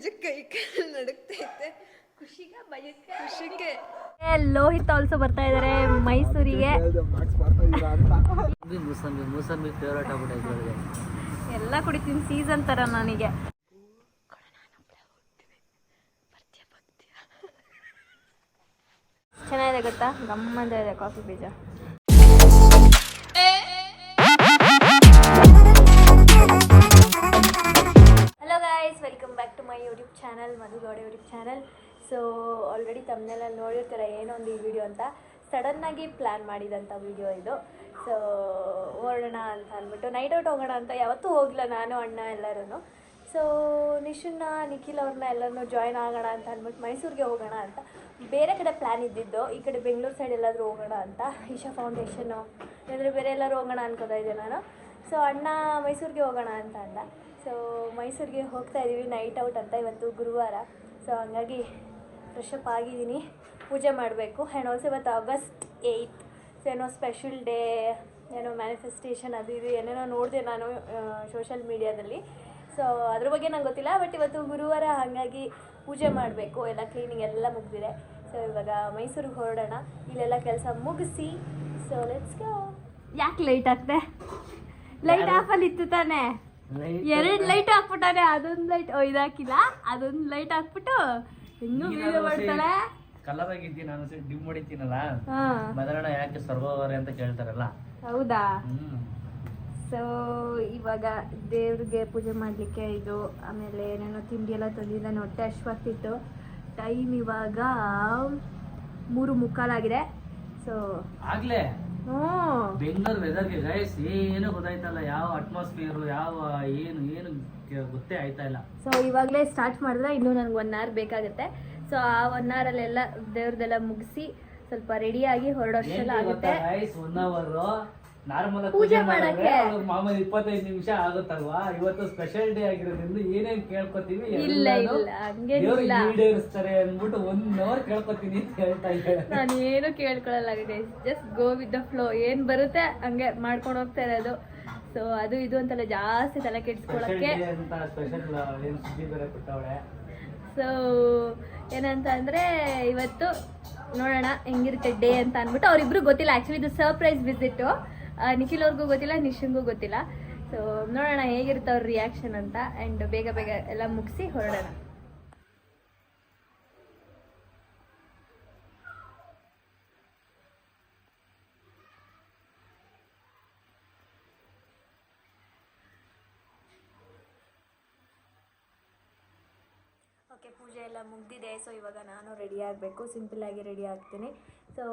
ನಿಜಕ್ಕೆ ಕೈ ನಡುಕ್ತೈತೆ ಖುಷಿಗೆ. ಲೋಹಿತ್ ಆಲ್ಸೋ ಬರ್ತಾ ಇದ್ದಾರೆ ಮೈಸೂರಿಗೆ. ಮೂಸಂಬಿ ಫೇವ್ರೇಟ್ ಆಗ್ಬಿಟ್ಟೈತೆ. ಎಲ್ಲ ಕುಡಿತೀನಿ ಸೀಸನ್ ತರ ನನಗೆ. ಚೆನ್ನಾಗಿದೆ ಗೊತ್ತಾ, ಗಮ್ಮಂತ ಇದೆ ಕಾಫಿ ಬೀಜ. Hello guys, welcome back to my YouTube channel, Madhu Gowda YouTube channel. So already ತಮ್ಮನೆಲ್ಲ ನೋಡಿರ್ತಾರೆ ಏನೊಂದು ಈ ವಿಡಿಯೋ ಅಂತ. ಸಡನ್ನಾಗಿ ಪ್ಲ್ಯಾನ್ ಮಾಡಿದಂಥ ವಿಡಿಯೋ ಇದು. ಸೊ ಹೊರಡೋಣ ಅಂತ ಅಂದ್ಬಿಟ್ಟು ನೈಟ್ ಔಟ್ ಹೋಗೋಣ ಅಂತ. ಯಾವತ್ತೂ ಹೋಗಿಲ್ಲ ನಾನು ಅಣ್ಣ ಎಲ್ಲರೂ. ಸೊ ನಿಶುನ್ನ ನಿಖಿಲ್ ಅವ್ರನ್ನ ಎಲ್ಲರನ್ನೂ ಜಾಯ್ನ್ ಆಗೋಣ ಅಂತ ಅಂದ್ಬಿಟ್ಟು ಮೈಸೂರಿಗೆ ಹೋಗೋಣ ಅಂತ. ಬೇರೆ ಕಡೆ ಪ್ಲ್ಯಾನ್ ಇದ್ದಿದ್ದು, ಈ ಕಡೆ ಬೆಂಗಳೂರು ಸೈಡ್ ಎಲ್ಲಾದರೂ ಹೋಗೋಣ ಅಂತ. ಈಶಾ ಫೌಂಡೇಶನ್ನು ಇಲ್ಲಾಂದರೆ ಬೇರೆ ಎಲ್ಲರೂ ಹೋಗೋಣ ಅನ್ಕೋತಾ ಇದ್ದೆ ನಾನು. ಸೊ ಅಣ್ಣ ಮೈಸೂರಿಗೆ ಹೋಗೋಣ ಅಂತ ಅಂದ. ಸೊ ಮೈಸೂರಿಗೆ ಹೋಗ್ತಾ ಇದ್ದೀವಿ ನೈಟ್ ಔಟ್ ಅಂತ. ಇವತ್ತು ಗುರುವಾರ. ಸೊ ಹಂಗಾಗಿ ಫ್ರೆಶಪ್ ಆಗಿದ್ದೀನಿ, ಪೂಜೆ ಮಾಡಬೇಕು. ಆ್ಯಂಡ್ ಆಲ್ಸೋ ಇವತ್ತು August 8th. ಸೊ ಏನೋ ಸ್ಪೆಷಲ್ ಡೇ, ಏನೋ ಮ್ಯಾನಿಫೆಸ್ಟೇಷನ್ ಅದು ಇದು ಏನೇನೋ ನೋಡಿದೆ ನಾನು ಸೋಷಲ್ ಮೀಡಿಯಾದಲ್ಲಿ. ಸೊ ಅದ್ರ ಬಗ್ಗೆ ನಂಗೆ ಗೊತ್ತಿಲ್ಲ. ಬಟ್ ಇವತ್ತು ಗುರುವಾರ, ಹಾಗಾಗಿ ಪೂಜೆ ಮಾಡಬೇಕು. ಎಲ್ಲ ಕ್ಲೀನಿಂಗ್ ಎಲ್ಲ ಮುಗಿದಿದೆ. ಸೊ ಇವಾಗ ಮೈಸೂರಿಗೆ ಹೊರಡೋಣ, ಇಲ್ಲೆಲ್ಲ ಕೆಲಸ ಮುಗಿಸಿ. ಸೊ ಲೆಟ್ಸ್ ಗೋ. ಯಾಕೆ ಲೈಟ್ ಹಾಕ್ದೆ? ಲೈಟ್ ಆಫಲ್ಲಿ ಇತ್ತು ತಾನೆ. ಎರಡು ಲೈಟ್ ಹಾಕ್ಬಿಟ್ಟಾನೆ. ಅದೊಂದು ಲೈಟ್ ಇದಾಕಿಲ್ಲ, ಅದೊಂದು ಲೈಟ್ ಹಾಕ್ಬಿಟ್ಟು ಇನ್ನೂ ವೀಡಿಯೋ ಮಾಡ್ತಾಳೆ. ಕಲರ್ ಆಗಿದ್ದಿ, ನಾನು ಡಿಮ್ ಮಾಡಿದ್ದೀನಲ್ಲ, ಬದಲಾಣ ಯಾಕೆ ಸರ್ವೋವರ್ ಅಂತ ಕೇಳ್ತಾರಲ್ಲ. ಹೌದಾ? ಸೊ ಇವಾಗ ದೇವ್ರಿಗೆ ಪೂಜೆ ಮಾಡಲಿಕ್ಕೆ ಇದು, ಆಮೇಲೆ ಏನೇನೋ ತಿಂಡಿ ಎಲ್ಲ ತಂದಿದ್ದಾನೆ. ಹೊಟ್ಟೆ ಅಶ್ವಾಗ್ತಿತ್ತು. ಟೈಮ್ ಇವಾಗ 3:45 ಸೊ ಆಗ್ಲೇ ಬೆಂಗಳೂರು ವೆದರ್ಗೆ ಗೈಸ್ ಏನು ಗೊತ್ತಾಯ್ತಲ್ಲ, ಯಾವ ಅಟ್ಮಾಸ್ಫಿಯರ್ ಯಾವ ಏನು ಗೊತ್ತೇ ಆಯ್ತಾ ಇಲ್ಲ. ಸೊ ಇವಾಗಲೇ ಸ್ಟಾರ್ಟ್ ಮಾಡಿದ್ರೆ ಇನ್ನೂ ನನಗೆ 1 hour ಬೇಕಾಗುತ್ತೆ. ಸೊ ಆ 1 hourಲ್ಲೆಲ್ಲ ದೇವ್ರದೆಲ್ಲ ಮುಗಿಸಿ ಸ್ವಲ್ಪ ರೆಡಿಯಾಗಿ ಹೊರಡೋಷ್ಟೆಲ್ಲ ಆಗುತ್ತೆ. 1 hour ನಾರ್ಮಲ್ ಪೂಜೆ ಮಾಡಕ್ಕೆ ಮಾಮೂಲಿ 25 ನಿಮಿಷ ಆಗುತ್ತಲ್ವಾ. ಇವತ್ತು ಸ್ಪೆಷಲ್ ಡೇ ಆಗಿರೋದ್ರಿಂದ ಏನೇನ್ ಕೇಳ್ಕೊತೀವಿ ಇಲ್ಲ ಈಡೇರಿಸ್ತಾರೆ ಅಂದ್ಬಿಟ್ಟು 1 hour ಕೇಳ್ಕೊತೀನಿ ಅಂತ ಹೇಳ್ತಾ ಇದ್ದಾರೆ. ನಾನು ಏನು ಕೇಳ್ಕೊಳ್ಳಲ್ಲ guys, just go with the flow. ಏನ್ ಬರುತ್ತೆ ಹಂಗೆ ಮಾಡ್ಕೊಂಡು ಹೋಗ್ತಾ ಇರೋದು. ಸೊ ಅದು ಇದು ಅಂತೆಲ್ಲ ಜಾಸ್ತಿ ತಲೆ ಕೆಡಿಸ್ಕೊಳಕ್ಕೆ ಸ್ಪೆಷಲ್ ಏನು ಸುದ್ದಿ ಬೇರೆ ಕೊಟ್ಟವಳೆ. ಸೊ ಏನಂತ ಅಂದ್ರೆ ಇವತ್ತು ನೋಡೋಣ ಹೆಂಗಿರುತ್ತೆ ಡೇ ಅಂತ ಅಂದ್ಬಿಟ್ಟು. ಅವ್ರಿಬ್ರು ಗೊತ್ತಿಲ್ಲ ಆ್ಯಕ್ಚುಲಿ, ಇದು ಸರ್ಪ್ರೈಸ್ ವಿಸಿಟ್ಟು. ನಿಖಿಲ್ ಅವ್ರಿಗೂ ಗೊತ್ತಿಲ್ಲ, ನಿಶಂಗೂ ಗೊತ್ತಿಲ್ಲ. ಸೊ ನೋಡೋಣ ಹೇಗಿರುತ್ತೆ ಅವ್ರ ರಿಯಾಕ್ಷನ್ ಅಂತ. ಆ್ಯಂಡ್ ಬೇಗ ಬೇಗ ಎಲ್ಲ ಮುಗಿಸಿ ಹೊರಡೋಣ. ಓಕೆ, ಪೂಜೆ ಎಲ್ಲ ಮುಗ್ದಿದೆ. ಸೊ ಇವಾಗ ನಾನು ರೆಡಿ ಆಗಬೇಕು. ಸಿಂಪಲ್ಲಾಗಿ ರೆಡಿ ಆಗ್ತೀನಿ. ಸೊ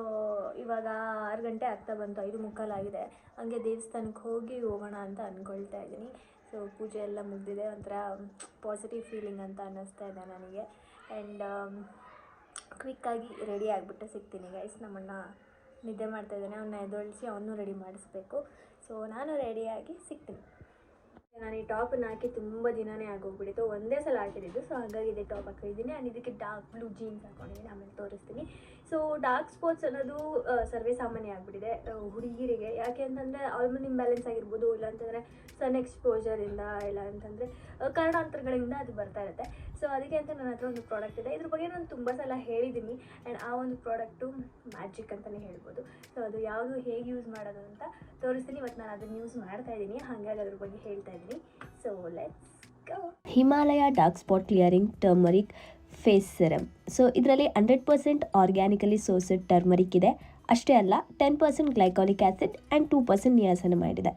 ಇವಾಗ 6 ಗಂಟೆ ಆಗ್ತಾ ಬಂತು, 5:45 ಆಗಿದೆ. ಹಂಗೆ ದೇವಸ್ಥಾನಕ್ಕೆ ಹೋಗೋಣ ಅಂತ ಅಂದ್ಕೊಳ್ತಾ ಇದ್ದೀನಿ. ಸೊ ಪೂಜೆ ಎಲ್ಲ ಮುಗ್ದಿದೆ. ಒಂಥರ ಪಾಸಿಟಿವ್ ಫೀಲಿಂಗ್ ಅಂತ ಅನ್ನಿಸ್ತಾ ಇದೆ ನನಗೆ. ಆ್ಯಂಡ್ ಕ್ವಿಕ್ಕಾಗಿ ರೆಡಿ ಆಗಿಬಿಟ್ಟು ಸಿಗ್ತೀನಿ ಗೈಸ್. ನಮ್ಮಣ್ಣ ನಿದ್ದೆ ಮಾಡ್ತಾಯಿದ್ದಾನೆ, ಅವನ್ನ ಎದೊಳಿಸಿ ಅವನ್ನೂ ರೆಡಿ ಮಾಡಿಸ್ಬೇಕು. ಸೊ ನಾನು ರೆಡಿಯಾಗಿ ಸಿಗ್ತೀನಿ. ನಾನು ಈ ಟಾಪನ್ನು ಹಾಕಿ ತುಂಬ ದಿನವೇ ಆಗೋಗ್ಬಿಟ್ಟಿತ್ತು, ಒಂದೇ ಸಲ ಹಾಕಿದ್ದು. ಸೊ ಹಾಗಾಗಿ ಇದೇ ಟಾಪ್ ಹಾಕಿದ್ದೀನಿ. ಆ್ಯಂಡ್ ಇದಕ್ಕೆ ಡಾರ್ಕ್ ಬ್ಲೂ ಜೀನ್ಸ್ ಹಾಕೊಂಡಿದ್ದೀನಿ, ಆಮೇಲೆ ತೋರಿಸ್ತೀನಿ. ಸೊ ಡಾರ್ಕ್ ಸ್ಪಾಟ್ಸ್ ಅನ್ನೋದು ಸರ್ವೇ ಸಾಮಾನ್ಯ ಆಗಿಬಿಟ್ಟಿದೆ ಹುಡುಗಿರಿಗೆ. ಯಾಕೆ ಅಂತಂದರೆ ಹಾರ್ಮೋನ್ ಇಂಬ್ಯಾಲೆನ್ಸ್ ಆಗಿರ್ಬೋದು, ಇಲ್ಲಾಂತಂದರೆ ಸನ್ ಎಕ್ಸ್ಪೋಜರಿಂದ, ಇಲ್ಲ ಅಂತಂದರೆ ಕಾರಣಾಂತರಗಳಿಂದ ಅದು ಬರ್ತಾ ಇರುತ್ತೆ. ಸೊ ಅದಕ್ಕೆ ಅಂತ ನನ್ನ ಹತ್ರ ಒಂದು ಪ್ರಾಡಕ್ಟ್ ಇದೆ. ಇದ್ರ ಬಗ್ಗೆ ನಾನು ತುಂಬ ಸಲ ಹೇಳಿದ್ದೀನಿ. ಆ್ಯಂಡ್ ಆ ಒಂದು ಪ್ರಾಡಕ್ಟು ಮ್ಯಾಜಿಕ್ ಅಂತಲೇ ಹೇಳ್ಬೋದು. ಸೊ ಅದು ಯಾವುದು ಹೇಗೆ ಯೂಸ್ ಮಾಡೋದು ಅಂತ ತೋರಿಸ್ತೀನಿ. ಇವತ್ತು ನಾನು ಅದನ್ನು ಯೂಸ್ ಮಾಡ್ತಾ ಇದ್ದೀನಿ, ಹಾಗಾಗಿ ಅದ್ರ ಬಗ್ಗೆ ಹೇಳ್ತಾ ಇದ್ದೀನಿ. So let's go. Himalaya dark spot clearing turmeric face serum. So ಇದರಲ್ಲಿ 100% ಆರ್ಗ್ಯಾನಿಕಲಿ ಸೋರ್ಸೆಡ್ ಟರ್ಮರಿಕ್ ಇದೆ. ಅಷ್ಟೇ ಅಲ್ಲ, 10% ಗ್ಲೈಕಾಲಿಕ್ ಆ್ಯಸಿಡ್ ಆ್ಯಂಡ್ 2% ನಿಯಾಸನಮೈಡ್ ಇದೆ.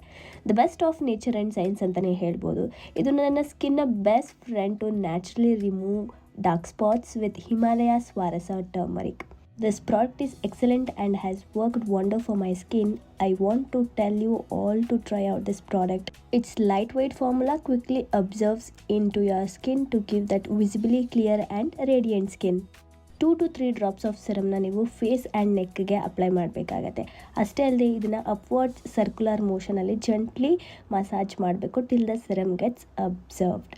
The best of nature and science ಅಂತಲೇ ಹೇಳ್ಬೋದು. ಇದು ನನ್ನ ಸ್ಕಿನ್ನ best friend to naturally remove dark spots with Himalaya ಸ್ವಾರಸ turmeric. This product is excellent and has worked wonder for my skin. I want to tell you all to try out this product. Its lightweight formula quickly absorbs into your skin to give that visibly clear and radiant skin. 2 to 3 drops of ಸಿರಮ್ನ ನೀವು face and ನೆಕ್ಗೆ apply ಮಾಡಬೇಕಾಗತ್ತೆ. ಅಷ್ಟೇ ಅಲ್ಲದೆ ಇದನ್ನು upwards circular ಮೋಷನಲ್ಲಿ gently massage ಮಾಡಬೇಕು till the serum gets observed.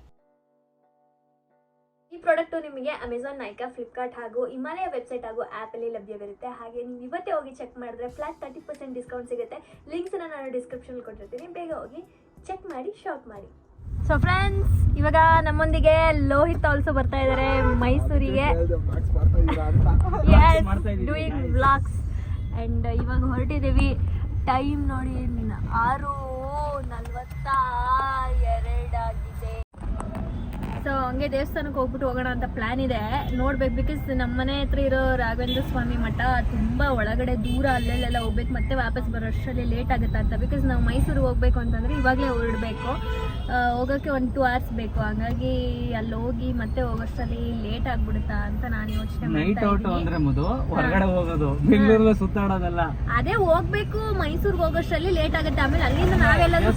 ಈ product ನಿಮಗೆ Amazon, Nykaa, Flipkart ಹಾಗೂ Himalaya website ಹಾಗೂ ಆ್ಯಪಲ್ಲಿ ಲಭ್ಯವಿರುತ್ತೆ. ಹಾಗೆ ನೀವು ಇವತ್ತೇ ಹೋಗಿ ಚೆಕ್ ಮಾಡಿದ್ರೆ ಫ್ಲಾಟ್ 30% ಡಿಸ್ಕೌಂಟ್ ಸಿಗುತ್ತೆ. ಲಿಂಕ್ಸನ್ನು ನಾನು ಡಿಸ್ಕ್ರಿಪ್ಷನಲ್ಲಿ ಕೊಟ್ಟಿರ್ತೀನಿ. ಬೇಗ ಹೋಗಿ ಚೆಕ್ ಮಾಡಿ, ಶಾಪ್ ಮಾಡಿ. ಸೊ ಫ್ರೆಂಡ್ಸ್, ಇವಾಗ ನಮ್ಮೊಂದಿಗೆ ಲೋಹಿತ್ ಆಲ್ಸೋ ಬರ್ತಾ ಇದ್ದಾರೆ ಮೈಸೂರಿಗೆ. Doing vlogs. ಆ್ಯಂಡ್ ಇವಾಗ ಹೊರಟಿದ್ದೀವಿ. ಟೈಮ್ ನೋಡಿ 6:42 ಆಗಿದೆ. ಸೊ ಹಂಗೆ ದೇವಸ್ಥಾನಕ್ಕೆ ಹೋಗ್ಬಿಟ್ಟು ಹೋಗೋಣ ಅಂತ ಪ್ಲ್ಯಾನ್ ಇದೆ. ನೋಡ್ಬೇಕು, ಬಿಕಾಸ್ ನಮ್ಮ ಮನೆ ಹತ್ರ ಇರೋ ರಾಘವೇಂದ್ರ ಸ್ವಾಮಿ ಮಠ ತುಂಬ ಒಳಗಡೆ ದೂರ, ಅಲ್ಲೆಲ್ಲ ಹೋಗ್ಬೇಕು, ಮತ್ತೆ ವಾಪಸ್ ಬರೋ ಅಷ್ಟರಲ್ಲಿ ಲೇಟ್ ಆಗುತ್ತೆ ಅಂತ. ಬಿಕಾಸ್ ನಾವು ಮೈಸೂರಿಗೆ ಹೋಗ್ಬೇಕು ಅಂತಂದರೆ ಇವಾಗಲೇ ಹೊರಡಬೇಕು, ಹೋಗೋಕ್ಕೆ 1-2 hours ಬೇಕು. ಹಾಗಾಗಿ ಅಲ್ಲಿ ಹೋಗಿ ಮತ್ತೆ ಹೋಗೋಷ್ಟರಲ್ಲಿ ಲೇಟ್ ಆಗ್ಬಿಡುತ್ತಾ ಅಂತ ನಾನು ಯೋಚನೆ ಮಾಡ್ತಾ ಸುತ್ತಾಡೋದಲ್ಲ. ಅದೇ ಹೋಗ್ಬೇಕು, ಮೈಸೂರಿಗೆ ಹೋಗೋಷ್ಟರಲ್ಲಿ ಲೇಟ್ ಆಗುತ್ತೆ. ಆಮೇಲೆ ಅಲ್ಲಿಂದ ನಾವೆಲ್ಲರೂ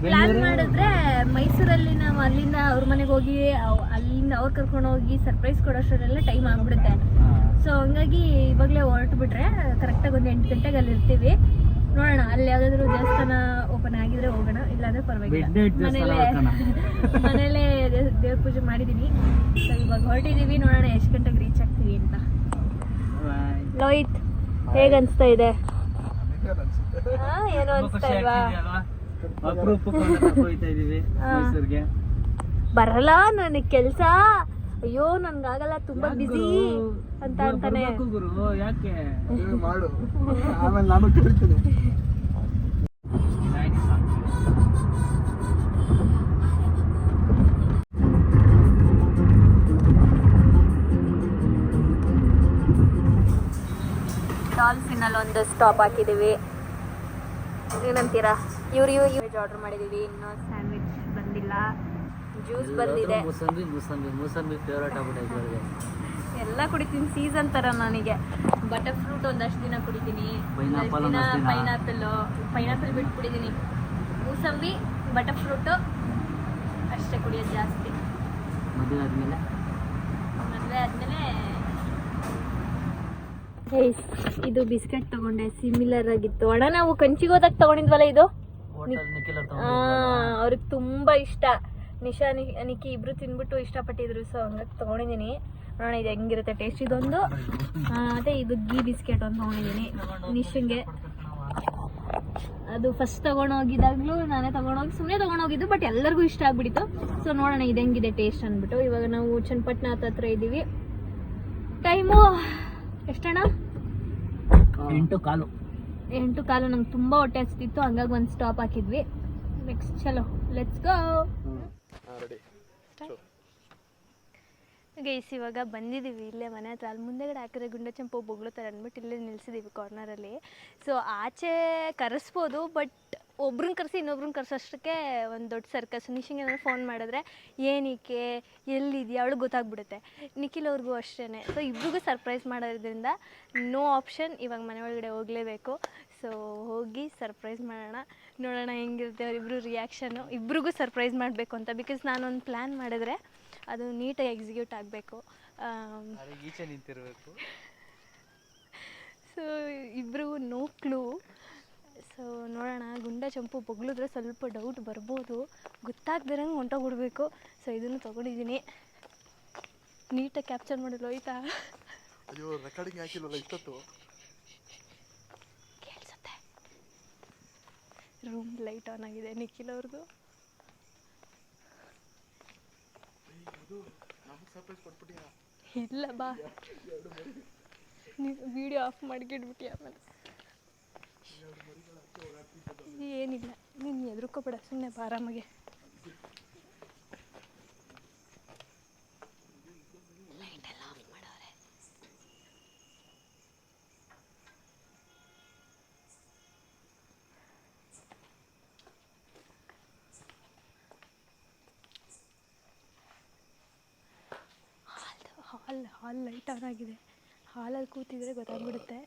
ಪ್ಲಾನ್ ಮಾಡಿದ್ರೆ ಮೈಸೂರಲ್ಲಿ ನಾವು ಅಲ್ಲಿಂದ ಅವ್ರ ಮನೆಗೆ ಹೋಗಿ ಅಲ್ಲಿಂದ ಅವ್ರು ಕರ್ಕೊಂಡು ಹೋಗಿ ಸರ್ಪ್ರೈಸ್ ಕೊಡೋಷ್ಟರೆಲ್ಲ ಟೈಮ್ ಆಗ್ಬಿಡುತ್ತೆ. ಸೊ ಹಂಗಾಗಿ ಇವಾಗಲೇ ಹೊರಟು ಬಿಟ್ರೆ ಕರೆಕ್ಟಾಗಿ ಒಂದು 8 ಗಂಟೆಗೆ ಅಲ್ಲಿ ಇರ್ತೀವಿ. ನೋಡೋಣ, ಅಲ್ಲಿ ಯಾವ್ದಾದ್ರು ದೇವಸ್ಥಾನ ಓಪನ್ ಆಗಿದ್ರೆ ಹೋಗೋಣ, ಇಲ್ಲಾಂದ್ರೆ ಪರವಾಗಿಲ್ಲ. ಮನೇಲೆ ದೇವ್ರ ಪೂಜೆ ಮಾಡಿದೀನಿ. ಸೊ ಇವಾಗ ಹೊರಟಿದೀವಿ, ನೋಡೋಣ ಎಷ್ಟು ಗಂಟೆಗೆ ರೀಚ್ ಆಗ್ತೀವಿ ಅಂತ. ಲೋಹಿತ್, ಹೇಗ ಅನ್ಸ್ತಾ ಇದೆ? ಏನು ಅನ್ಸ್ತಾ ಇಲ್ವಾ? ಬರಲ್ಲ ನನಗೆ ಕೆಲ್ಸ, ಅಯ್ಯೋ ನನ್ಗಾಗಲ್ಲ, ತುಂಬಾ ಬಿಸಿ ಅಂತ ಅಂತಾನೆ. ಯಾಕೆ ಡಾಲ್ಫಿನ್ ಅಲ್ಲಿ ಒಂದು ಸ್ಟಾಪ್ ಹಾಕಿದೀವಿ. ಏನಂತೀರಾ? ಇವ್ರು ವೆಜ್ ಆರ್ಡರ್ ಮಾಡಿದೀವಿ. ಇನ್ನೂ ಸ್ಯಾಂಡ್ವಿಚ್ ಬಂದಿಲ್ಲ, ಜ್ಯೂಸ್ ಬಂದಿದೆ. ಮೂಸಂಬಿ ಫೇವರೇಟ್ ಆಗ್ಬಿಟ್ಟೈತೆ. ಎಲ್ಲ ಕುಡಿತೀನಿ, ಸೀಸನ್ ಥರ. ನನಗೆ ಬಟರ್ ಫ್ರೂಟ್ ಒಂದಷ್ಟು ದಿನ ಕುಡಿತೀನಿ, ಪೈನಾಪಲ್ ಬಿಟ್ಟು ಕುಡಿತೀನಿ. ಮೂಸಂಬಿ, ಬಟರ್ ಫ್ರೂಟು ಅಷ್ಟೇ ಕುಡಿಯೋದು ಜಾಸ್ತಿ. ಮದುವೆ ಆದಮೇಲೆ ಇದು ಬಿಸ್ಕೆಟ್ ತಗೊಂಡೆ, ಸಿಮಿಲರ್ ಆಗಿತ್ತು. ಅಣ್ಣ ನಾವು ಕಂಚಿಗೆ ಹೋದಾಗ ತಗೊಂಡಿದ್ವಲ್ಲ ಇದು, ಅವ್ರಿಗೆ ತುಂಬಾ ಇಷ್ಟ. ನಿಶಾ ನಿಕ್ಕಿ ಇಬ್ರು ತಿನ್ಬಿಟ್ಟು ಇಷ್ಟಪಟ್ಟಿದ್ರು. ಸೊ ಹಂಗಾಗಿ ತಗೊಂಡಿದ್ದೀನಿ. ನೋಡೋಣ ಇದು ಹೆಂಗಿರುತ್ತೆ ಟೇಸ್ಟ್. ಇದೊಂದು ಮತ್ತೆ ಇದು ಗೀ ಬಿಸ್ಕೆಟ್ ಒಂದು ತಗೊಂಡಿದ್ದೀನಿ ನಿಶಂಗೆ. ಅದು ಫಸ್ಟ್ ತಗೊಂಡೋಗಿದ್ದಾಗಲೂ ನಾನೇ ಸುಮ್ಮನೆ ತಗೊಂಡೋಗಿದ್ದು, ಬಟ್ ಎಲ್ಲರಿಗೂ ಇಷ್ಟ ಆಗ್ಬಿಟ್ಟಿತ್ತು. ಸೊ ನೋಡೋಣ ಇದು ಹೆಂಗಿದೆ ಟೇಸ್ಟ್ ಅಂದ್ಬಿಟ್ಟು. ಇವಾಗ ನಾವು ಚನ್ನಪಟ್ಟಣ ಹತ್ರ ಇದ್ದೀವಿ. ಟೈಮು ಎಷ್ಟಣ್ಣ? 8:15. ನಂಗೆ ತುಂಬ ಹೊಟ್ಟೆ ಹಚ್ತಿತ್ತು, ಹಂಗಾಗಿ ಒಂದು ಸ್ಟಾಪ್ ಹಾಕಿದ್ವಿ. ನೆಕ್ಸ್ಟ್ ಚಲೋ ಲೆಟ್ಸ್ ಗೋ. ಗೈಸ್, ಇವಾಗ ಬಂದಿದ್ದೀವಿ ಇಲ್ಲೇ ಮನೆ ಹತ್ರ. ಅಲ್ಲಿ ಮುಂದೆಗಡೆ ಹಾಕಿದ್ರೆ ಗುಂಡ ಚಂಪು ಬೊಗ್ಳುತ್ತಾರೆ ಅಂದ್ಬಿಟ್ಟು ಇಲ್ಲೇ ನಿಲ್ಸಿದ್ದೀವಿ ಕಾರ್ನರಲ್ಲಿ. ಸೊ ಆಚೆ ಕರೆಸ್ಬೋದು, ಬಟ್ ಒಬ್ರನ್ನ ಕರೆಸಿ ಇನ್ನೊಬ್ರನ್ನ ಕರೆಸೋಷ್ಟಕ್ಕೆ ಒಂದು ದೊಡ್ಡ ಸರ್ಕಸ್. ನಿಶಿಂಗೆ ನಾನು ಫೋನ್ ಮಾಡಿದ್ರೆ ಏನಕ್ಕೆ ಎಲ್ಲಿದೆಯಾ ಅವಳು ಗೊತ್ತಾಗ್ಬಿಡುತ್ತೆ. ನಿಖಿಲ್ ಅವ್ರಿಗೂ ಅಷ್ಟೇ. ಸೊ ಇಬ್ರಿಗೂ ಸರ್ಪ್ರೈಸ್ ಮಾಡೋದ್ರಿಂದ ನೋ ಆಪ್ಷನ್, ಇವಾಗ ಮನೆ ಒಳಗಡೆ ಹೋಗಲೇಬೇಕು. ಸೊ ಹೋಗಿ ಸರ್ಪ್ರೈಸ್ ಮಾಡೋಣ, ನೋಡೋಣ ಹೆಂಗಿರುತ್ತೆ ಅವರಿಬ್ರು ರಿಯಾಕ್ಷನು. ಇಬ್ರಿಗೂ ಸರ್ಪ್ರೈಸ್ ಮಾಡಬೇಕು ಅಂತ, ಬಿಕಾಸ್ ನಾನೊಂದು ಪ್ಲ್ಯಾನ್ ಮಾಡಿದ್ರೆ ಅದು ನೀಟಾಗಿ ಎಕ್ಸಿಕ್ಯೂಟ್ ಆಗಬೇಕು. ಈಚೆ ನಿಂತಿರಬೇಕು. ಸೊ ಇಬ್ರಿಗೂ ನೋ ಕ್ಲೂ. ಸೊ ನೋಡೋಣ, ಗುಂಡ ಚಂಪು ಬೊಗಳಿದ್ರೆ ಸ್ವಲ್ಪ ಡೌಟ್ ಬರ್ಬೋದು, ಗೊತ್ತಾಗ್ದಿರಂಗೆ ಹೊಂಟೋಗ್ಬಿಡ್ಬೇಕು. ಸೊ ಇದನ್ನು ತೊಗೊಂಡಿದ್ದೀನಿ, ನೀಟಾಗಿ ಕ್ಯಾಪ್ಚರ್ ಮಾಡಲು ಹೋಯ್ತಾ. ಕೇಳಿಸುತ್ತೆ. ರೂಮ್ ಲೈಟ್ ಆನ್ ಆಗಿದೆ ನಿಖಿಲ್ ಅವ್ರದ್ದು. ಇಲ್ಲ ಬಾ, ನೀವು ವಿಡಿಯೋ ಆಫ್ ಮಾಡಿಕಿಡ್ಬಿಟ್ಟು ಆಮೇಲೆ. ಏನಿಲ್ಲ, ನೀನು ಎದುರ್ಕೋಬೇಡ, ಸುಮ್ಮನೆ ಬಾ ಆರಾಮಾಗೆ. ಲೈಟೆಲ್ಲ ಆಫ್ ಮಾಡವ್ರೆ. ಹಾಲ್ ಲೈಟ್ ಆನ್ ಆಗಿದೆ. ಹಾಲಲ್ಲಿ ಕೂತಿದ್ರೆ ಗೊತ್ತಾಗ್ಬಿಡುತ್ತೆ.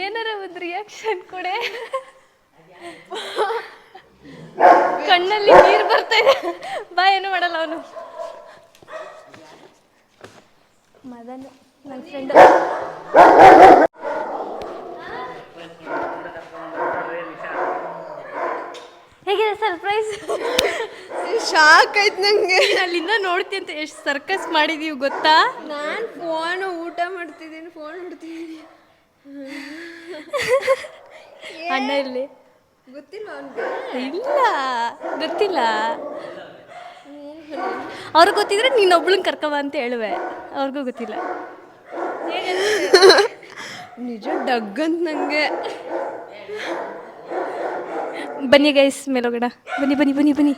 ಏನಾರ ಒಂದು ರಿಯಾಕ್ಷನ್ ಕೊಡೆ. ಕಣ್ಣಲ್ಲಿ ನೀರು ಬರ್ತಾ ಇದೆ. ಬಾ, ಏನು ಮಾಡಲ್ಲ ಅವನು. ಮದನ್ ನನ್ನ ಫ್ರೆಂಡ್. ಹೇಗಿದೆ ಸರ್ಪ್ರೈಸ್? ಶಾಕ್ ಆಯ್ತು ನಂಗೆ. ಅಲ್ಲಿಂದ ನೋಡ್ತಿ ಅಂತ ಎಷ್ಟು ಸರ್ಕಸ್ ಮಾಡಿದೀವಿ ಗೊತ್ತಾ? ನಾನು ಫೋನ್ ಊಟ ಮಾಡ್ತಿದ್ದೀನಿ, ಫೋನ್ ನೋಡ್ತಿದ್ದೀನಿ. ಅಣ್ಣ ಇಲ್ಲಿ ಗೊತ್ತಿಲ್ಲ ಅವನಿಗೆ. ಇಲ್ಲ, ಗೊತ್ತಿಲ್ಲ. ಅವ್ರಿಗೆ ಗೊತ್ತಿದ್ರೆ ನೀನೊಬ್ಳನ್ನ ಕರ್ಕವ ಅಂತ ಹೇಳುವೆ. ಅವ್ರಿಗೂ ಗೊತ್ತಿಲ್ಲ. ನಿಜ ಡಗ್ ಅಂತ ನಂಗೆ. ಬನ್ನಿ ಗೈಸ್, ಮೇಲೋಗಡ. ಬನ್ನಿ ಬನ್ನಿ ಬನ್ನಿ ಬನ್ನಿ.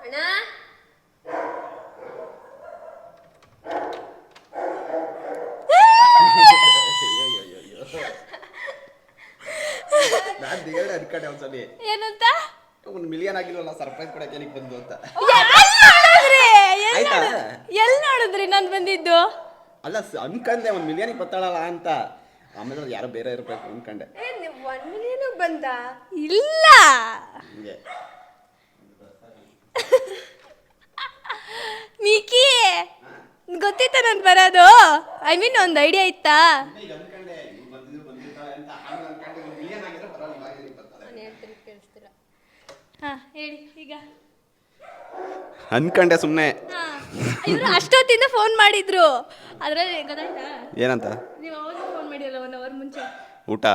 ಅಣ್ಣ ನಾನು ದೇವ್ರ ಅನ್ಕೊಂಡೆ ಒಂದ್ಸಲಿ ಏನಂತ? 1 ಮಿಲಿಯನ್ ಆಗಿಲ್ವಲ್ಲ ಸರ್ಪ್ರೈಸ್ ಕೊಡಕ್ಕೆ ಏನಕ್ಕೆ ಬಂದು ಅಂತ. ಆಯ್ತಾ? ಎಲ್ಲಿ ನೋಡಿದ್ರಿ ನಾನು ಬಂದಿದ್ದು? ಅಲ್ಲ ಅನ್ಕಂಡೆ 1 ಮಿಲಿಯನ್ಗೆ ಬತ್ತಾಳಲ್ಲ ಅಂತ. ಆಮೇಲೆ ಯಾರೋ ಬೇರೆ ಇರ್ಬೇಕು ಅನ್ಕಂಡೆ. 1 ಮಿಲಿಯನ್ ಬಂದ? ಇಲ್ಲ, ಹಿಂಗೆ ಮಿಕಿ ಗೊತ್ತಿತ್ತ ನಾನು ಬರೋದು. ಐ ಮೀನ್ ಒಂದು ಐಡಿಯಾ ಇತ್ತಾ? ಈಗ ಅನ್ಕಂಡೆ ಬಂದಿರ್ತಾಳೆ ಅಂತ. ಆಮೇಲೆ ಅನ್ಕಂಡೆ 1 ಮಿಲಿಯನ್ ಆಗಿದ್ರೆ ಬರಲ್ಲ, ಇವಾಗ ಏನಕ್ಕೆ ಬರ್ತಾರೆ. ನಾನು ಹೇಳ್ತೀನಿ ಕೇಳಿಸ್ತೀರಾ? ಹಾಂ ಹೇಳಿ ಈಗ. ಅನ್ಕಂಡೆ ಸುಮ್ಮನೆ. ಇವರು ಅಷ್ಟೊತ್ತಿಂದ ಫೋನ್ ಮಾಡಿದ್ರು. ಅದರಲ್ಲಿ ಗೊತ್ತಾಯ್ತಾ? ಏನಂತ? ನೀವು ಅವಾಗ ಫೋನ್ ಮಾಡಿರಲ್ಲ 1 ಅವರ್ ಮುಂಚೆ. ಊಟ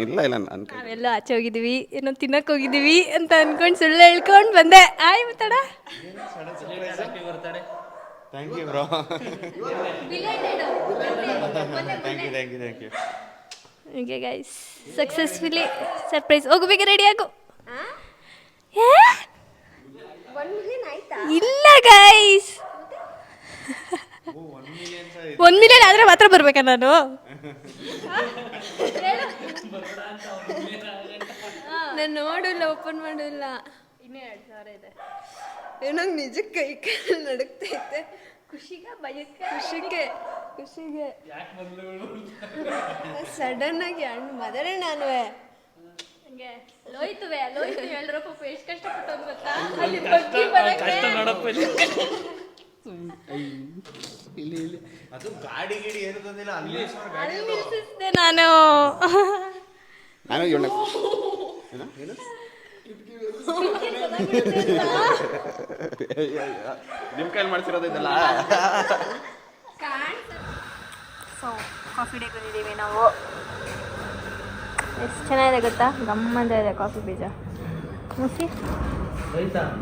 ಇಲ್ಲ ಇಲ್ಲ ಅನ್ಕಂಡೆ. ನಾವೆಲ್ಲ ಆಚೆ ಹೋಗಿದ್ದೀವಿ, ಏನೋ ತಿನ್ನಕ್ಕೆ ಹೋಗಿದ್ದೀವಿ ಅಂತ ಅನ್ಕೊಂಡು ಸುಳ್ಳು ಹೇಳ್ಕೊಂಡು ಬಂದೆ. ಆಯ್ ಮತ್ತಡ ಬರ್ತಾಳೆ. Thank you bro. Thank you. Okay guys, successfully surprise. ಹೋಗು ಬೇಗ, ರೆಡಿ ಆಗು. 1 ಮಿಲಿಯನ್ ಆಯ್ತಾ? ಇಲ್ಲ ಗೈಸ್, 1 ಮಿಲಿಯನ್ ಆದರೆ ಮಾತ್ರ ಬರ್ಬೇಕಾ ನಾನು? ನಾನು ನೋಡಿಲ್ಲ, ಓಪನ್ ಮಾಡಿಲ್ಲ. ಇನ್ನೂ 2,000 ಇದೆ. ನಂಗೆ ನಿಜಕ್ಕೆ ಕೈ ಕಾಲು ನಡುಕ್ತೈತೆ. ಖುಷಿಗ ಭಯಕ್ಕೆ? ಖುಷಿಗೆ ಸಡನ್ ಆಗಿ ಹಣ್ಣು ಮದರೇ ನಾನು ಹಂಗೆ ಲೋಯ್ತು ಹೇಳಿದ್ರ ಪಾಪ ಎಷ್ಟು ಕಷ್ಟಪಟ್ಟು ಅಂತ ಗೊತ್ತಾ? ಅಲ್ಲಿ ಬಗ್ಗಿ ಬರಕ್ಕೆ ಅದು ಗಾಡಿ ಗಿಡಿ ಏನು ತಂದಿಲ್ಲ. ಅಲ್ಲಿ ನಿಲ್ಸಿಸ್ದೆ ನಾನು. ನಿಮ್ ಕೈಲಿ ಮಾಡ್ಸಿರೋದು ಇದೆಲ್ಲ. ಸೊ ಕಾಫಿ ಡೇ ಬಂದಿದ್ದೀವಿ ನಾವು. ಎಷ್ಟು ಚೆನ್ನಾಗಿದೆ ಗೊತ್ತಾ? ಗಮ್ಮಂತ ಇದೆ ಕಾಫಿ ಬೀಜ. ಮುಸಿ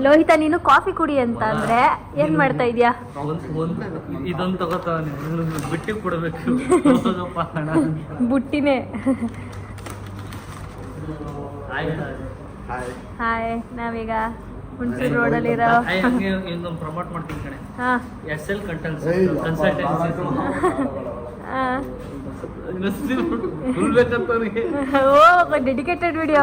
ಲೋಹಿತ, ನೀನು ಕಾಫಿ ಕುಡಿ ಅಂತ ಅಂದ್ರೆ ಏನ್ ಮಾಡ್ತಾ ಇದೀಯಾ? ಇದೊಂದು ತಗೋತಾನೆ, ಬಿಟ್ಟು ಕೊಡಬೇಕು. ಬುಟ್ಟಿನೇ. ಹಾಯ್, ನಾವೀಗ ಹುಣಸೂರು ರೋಡಲ್ಲಿರೋ ಇನ್ನೊಂದು ಪ್ರಮೋಟ್ ಮಾಡ್ತೀನಿ ಕಣೆ. ಹಾಂ SL ಕನ್ಸಲ್ಟೆನ್ಸಿ ಓ ಡೆಡಿಕೇಟೆಡ್ ವಿಡಿಯೋ.